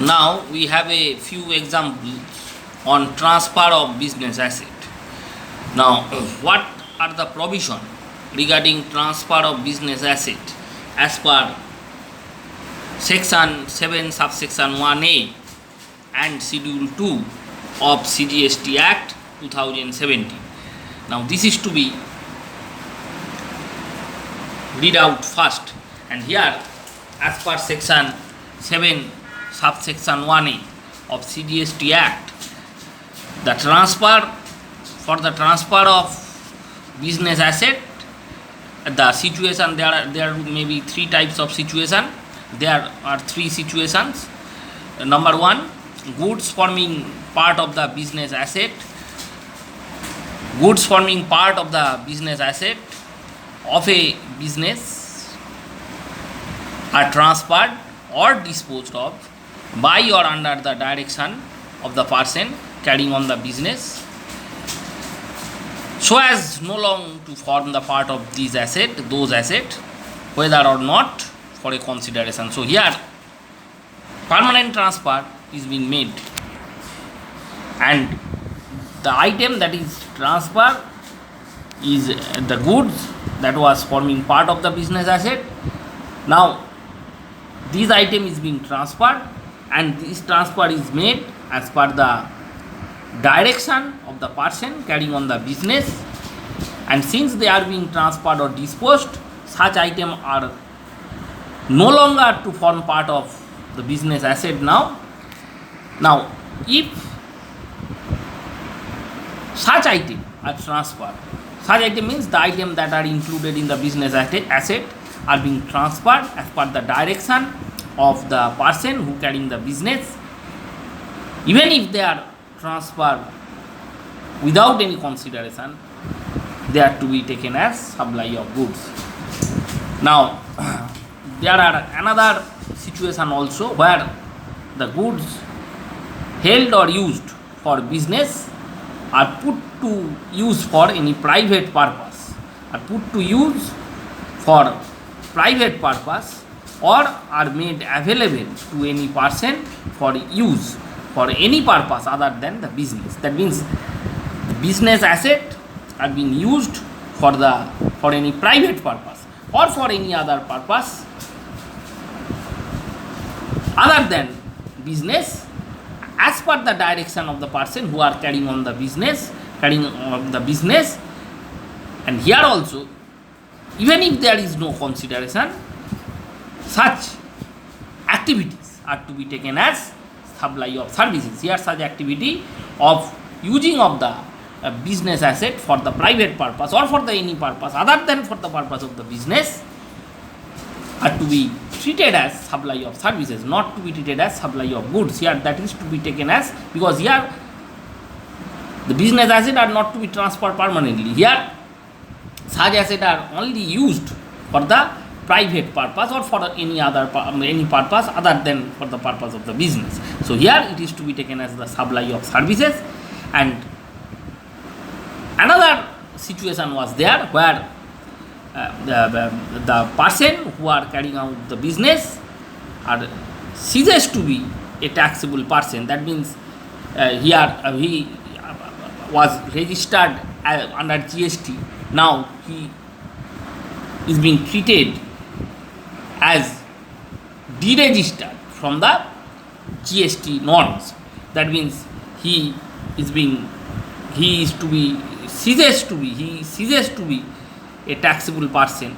Now we have a few examples on transfer of business asset. Now, what are the provision regarding transfer of business asset as per section 7 subsection 1A and schedule 2 of CGST Act 2017. Now this is to be read out first, and here as per section 7 subsection 1A of CGST Act, the transfer of business asset, the situation, there may be three types of situation. There are three situations. Number one, goods forming part of the business asset. Goods forming part of the business asset of a business are transferred or disposed of by or under the direction of the person carrying on the business, so as no longer to form the part of these those assets, whether or not for a consideration. So here permanent transfer is being made, and the item that is transferred is the goods that was forming part of the business asset. Now this item is being transferred, and this transfer is made as per the direction of the person carrying on the business, and since they are being transferred or disposed, such items are no longer to form part of the business asset now. Now if such item are transferred, such item means the item that are included in the business asset are being transferred as per the direction of the person who carrying the business, even if they are transferred without any consideration, they are to be taken as supply of goods. Now there are another situation also where the goods held or used for business are put to use for any private purpose, or are made available to any person for use for any purpose other than the business. That means the business asset are being used for any private purpose or for any other purpose other than business, as per the direction of the person who are carrying on the business. And here also, even if there is no consideration, such activities are to be taken as supply of services. Here such activity of using of the business asset for the private purpose or for the any purpose other than for the purpose of the business are to be treated as supply of services, not to be treated as supply of goods. Here that is to be taken as, because here the business assets are not to be transferred permanently. Here such assets are only used for the private purpose or for any purpose other than for the purpose of the business. So here it is to be taken as the supply of services. And another situation was there where the person who are carrying out the business are ceases to be a taxable person. That means here he was registered under GST. Now he is being treated as deregistered from the GST norms. That means he ceases to be a taxable person.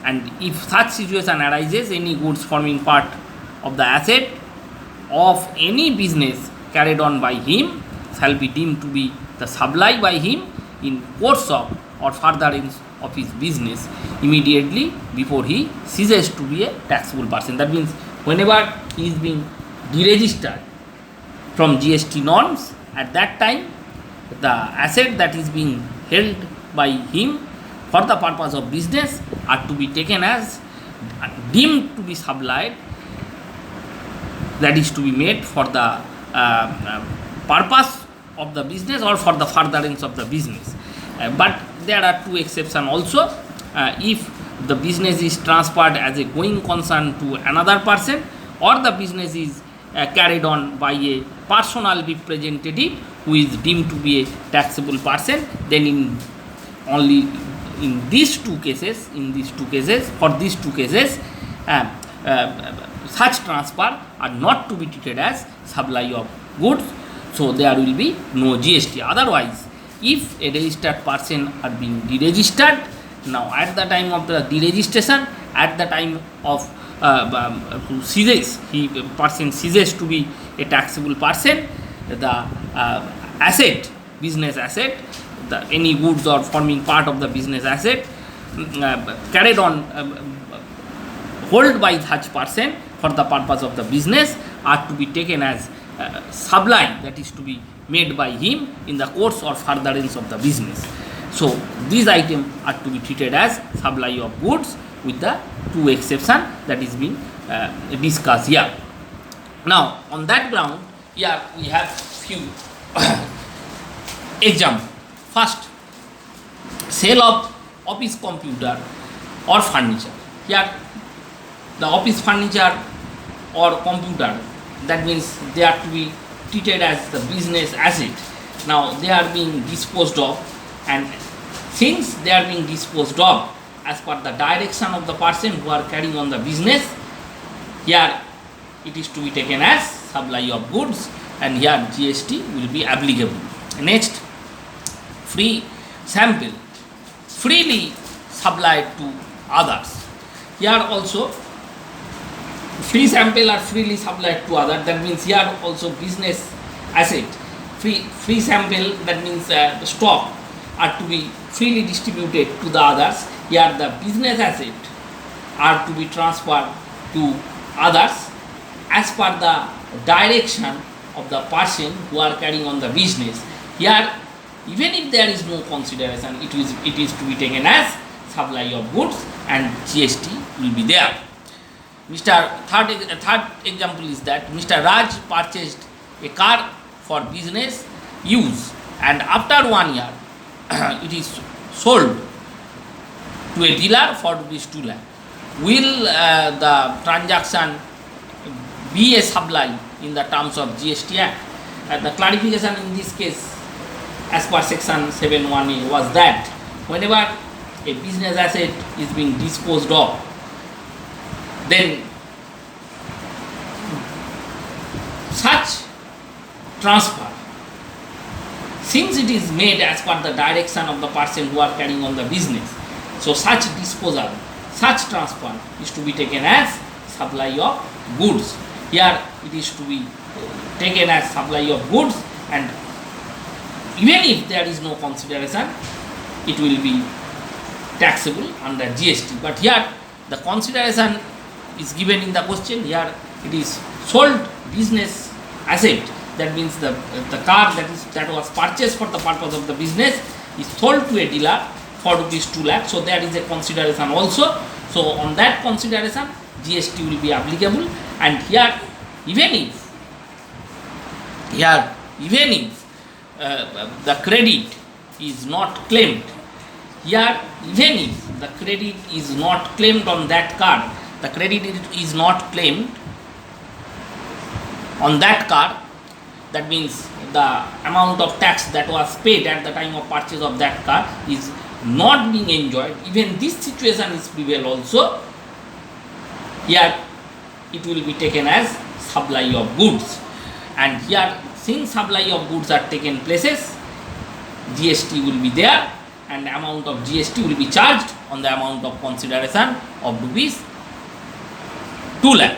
And if such situation arises, any goods forming part of the asset of any business carried on by him shall be deemed to be the supply by him in course of or furtherance of his business immediately before he ceases to be a taxable person. That means whenever he is being deregistered from GST norms, at that time the asset that is being held by him for the purpose of business are to be taken as deemed to be supplied, that is to be made for the purpose of the business or for the furtherance of the business. But there are two exceptions also. If the business is transferred as a going concern to another person, or the business is carried on by a personal representative who is deemed to be a taxable person, then in only in these two cases, for these two cases, such transfer are not to be treated as supply of goods, so there will be no GST. Otherwise, if a registered person are being deregistered, now at the time of the deregistration, at the time of person ceases to be a taxable person, the asset, business asset, any goods or forming part of the business asset carried on hold by such person for the purpose of the business are to be taken as supply that is to be made by him in the course or furtherance of the business. So these items are to be treated as supply of goods with the two exception that is being discussed here. Now on that ground, here we have few examples. First, sale of office computer or furniture. Here the office furniture or computer, that means they are to be treated as the business asset. Now they are being disposed of, and since they are being disposed of as per the direction of the person who are carrying on the business, here it is to be taken as supply of goods, and here GST will be applicable. Next, free sample, freely supplied to others. Here also free sample are freely supplied to others, that means here also business asset, free sample, that means the stock are to be freely distributed to the others. Here the business asset are to be transferred to others as per the direction of the person who are carrying on the business. Here even if there is no consideration, it is to be taken as supply of goods and GST will be there. Third example is that Mr. Raj purchased a car for business use, and after 1 year it is sold to a dealer for ₹2 lakh. Will the transaction be a supply in the terms of GST Act? The clarification in this case as per section 7(1)(a) was that whenever a business asset is being disposed of, then such transfer, since it is made as per the direction of the person who are carrying on the business, so such disposal, such transfer is to be taken as supply of goods. Here it is to be taken as supply of goods, and even if there is no consideration, it will be taxable under GST. But here the consideration is given in the question. Here it is sold business asset, that means the car that was purchased for the purpose of the business is sold to a dealer for ₹2 lakh. So there is a consideration also. So on that consideration GST will be applicable. And here even if the credit is not claimed, here even if the credit is not claimed on that card, the credit is not claimed on that card, that means the amount of tax that was paid at the time of purchase of that car is not being enjoyed, even this situation is prevail also, here it will be taken as supply of goods. And here since supply of goods are taken places, GST will be there, and amount of GST will be charged on the amount of consideration of ₹2 lakh.